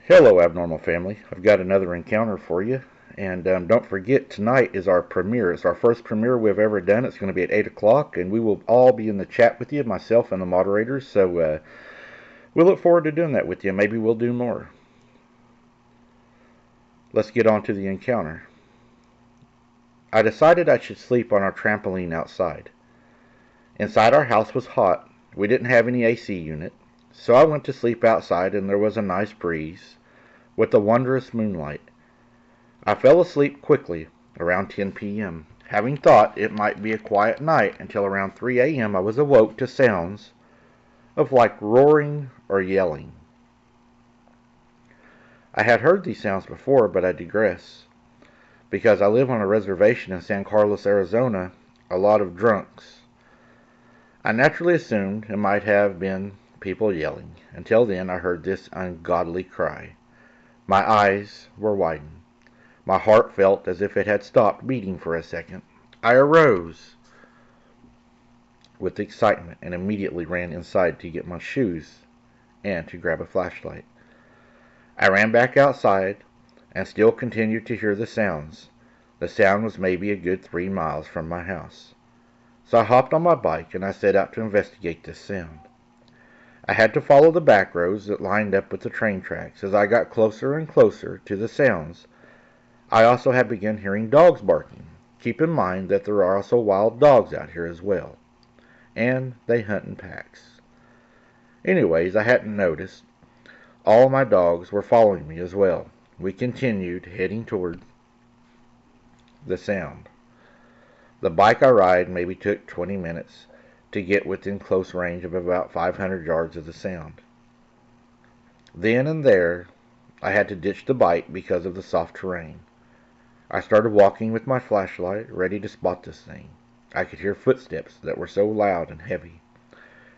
Hello, Abnormal Family. I've got another encounter for you. And don't forget, tonight is our premiere. It's our first premiere we've ever done. It's going to be at 8 o'clock, and we will all be in the chat with you, myself and the moderators. So we look forward to doing that with you. Maybe we'll do more. Let's get on to the encounter. I decided I should sleep on our trampoline outside. Inside our house was hot. We didn't have any AC unit. So I went to sleep outside, and there was a nice breeze with a wondrous moonlight. I fell asleep quickly around 10 p.m., having thought it might be a quiet night until around 3 a.m. I was awoke to sounds of like roaring or yelling. I had heard these sounds before, but I digress. Because I live on a reservation in San Carlos, Arizona, a lot of drunks. I naturally assumed it might have been people yelling. Until then, I heard this ungodly cry. My eyes were widened. My heart felt as if it had stopped beating for a second. I arose with excitement and immediately ran inside to get my shoes and to grab a flashlight. I ran back outside and still continued to hear the sounds. The sound was maybe a good 3 miles from my house. So I hopped on my bike and I set out to investigate this sound. I had to follow the back roads that lined up with the train tracks. As I got closer and closer to the sounds, I also had begun hearing dogs barking. Keep in mind that there are also wild dogs out here as well, and they hunt in packs. Anyways, I hadn't noticed. All my dogs were following me as well. We continued heading toward the sound. The bike I ride maybe took 20 minutes to get within close range of about 500 yards of the sound. Then and there, I had to ditch the bike because of the soft terrain. I started walking with my flashlight, ready to spot this thing. I could hear footsteps that were so loud and heavy,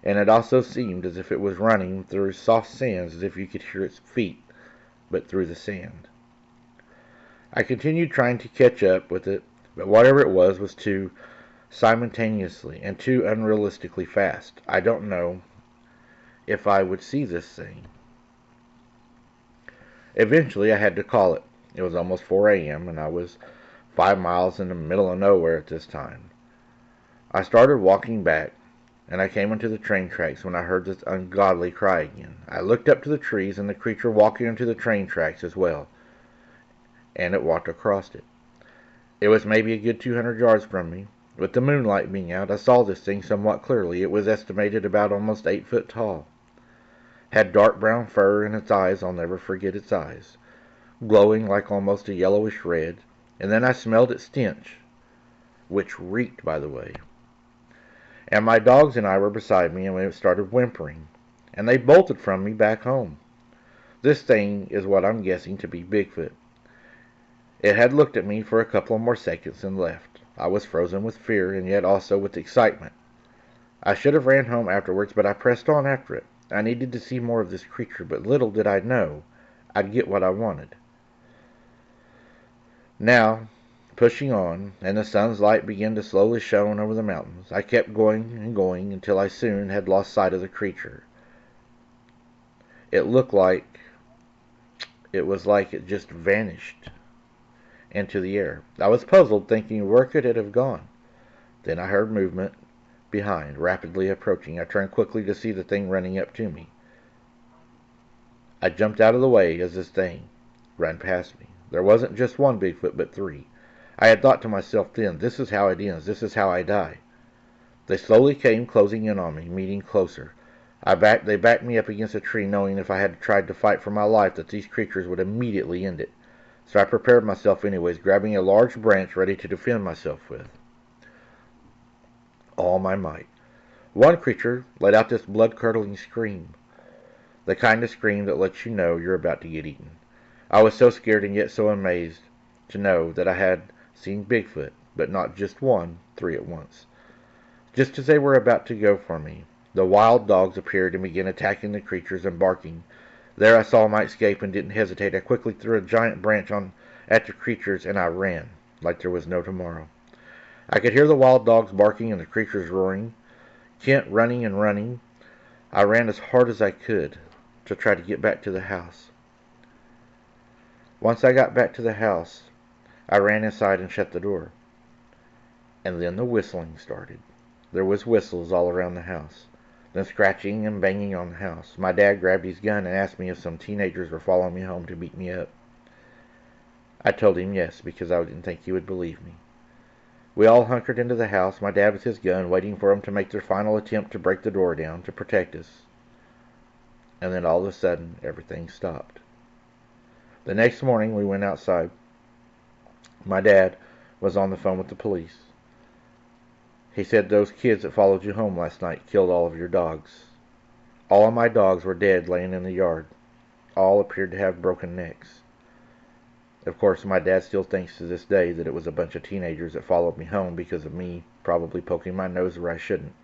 and it also seemed as if it was running through soft sands, as if you could hear its feet, but through the sand. I continued trying to catch up with it, but whatever it was too simultaneously and too unrealistically fast. I don't know if I would see this thing. Eventually, I had to call it. It was almost 4 a.m., and I was 5 miles in the middle of nowhere at this time. I started walking back, and I came into the train tracks when I heard this ungodly cry again. I looked up to the trees, and the creature walking into the train tracks as well, and it walked across it. It was maybe a good 200 yards from me. With the moonlight being out, I saw this thing somewhat clearly. It was estimated about almost 8 foot tall. Had dark brown fur, and its eyes, I'll never forget its eyes, glowing like almost a yellowish red. And then I smelled its stench, which reeked, by the way. And my dogs and I were beside me, and it started whimpering, and they bolted from me back home. This thing is what I'm guessing to be Bigfoot. It had looked at me for a couple more seconds and left. I was frozen with fear, and yet also with excitement. I should have ran home afterwards, but I pressed on after it. I needed to see more of this creature, but little did I know I'd get what I wanted. Now, pushing on, and the sun's light began to slowly shine over the mountains, I kept going and going until I soon had lost sight of the creature. It looked like it just vanished into the air. I was puzzled, thinking, where could it have gone? Then I heard movement behind, rapidly approaching. I turned quickly to see the thing running up to me. I jumped out of the way as this thing ran past me. There wasn't just one Bigfoot, but 3. I had thought to myself then, this is how it ends, this is how I die. They slowly came closing in on me, meeting closer. They backed me up against a tree, knowing if I had tried to fight for my life that these creatures would immediately end it. So I prepared myself anyways, grabbing a large branch ready to defend myself with all my might. One creature let out this blood-curdling scream, the kind of scream that lets you know you're about to get eaten. I was so scared and yet so amazed to know that I had seen Bigfoot, but not just one, 3 at once. Just as they were about to go for me, the wild dogs appeared and began attacking the creatures and barking. There I saw my escape and didn't hesitate. I quickly threw a giant branch at the creatures, and I ran like there was no tomorrow. I could hear the wild dogs barking and the creatures roaring, Kent running and running. I ran as hard as I could to try to get back to the house. Once I got back to the house, I ran inside and shut the door. And then the whistling started. There was whistles all around the house. Then scratching and banging on the house. My dad grabbed his gun and asked me if some teenagers were following me home to beat me up. I told him yes, because I didn't think he would believe me. We all hunkered into the house, my dad with his gun, waiting for them to make their final attempt to break the door down to protect us. And then all of a sudden, everything stopped. The next morning, we went outside. My dad was on the phone with the police. He said those kids that followed you home last night killed all of your dogs. All of my dogs were dead laying in the yard. All appeared to have broken necks. Of course, my dad still thinks to this day that it was a bunch of teenagers that followed me home because of me probably poking my nose where I shouldn't.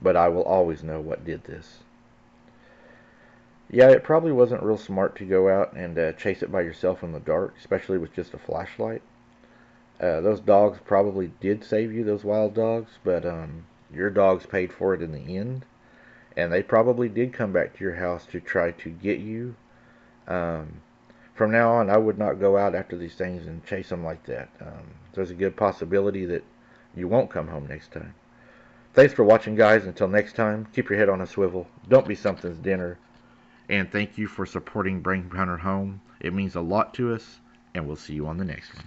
But I will always know what did this. Yeah, it probably wasn't real smart to go out and chase it by yourself in the dark, especially with just a flashlight. Those dogs probably did save you, those wild dogs, but your dogs paid for it in the end. And they probably did come back to your house to try to get you. From now on, I would not go out after these things and chase them like that. There's a good possibility that you won't come home next time. Thanks for watching, guys. Until next time, keep your head on a swivel. Don't be something's dinner. And thank you for supporting Bring Hunter Home. It means a lot to us, and we'll see you on the next one.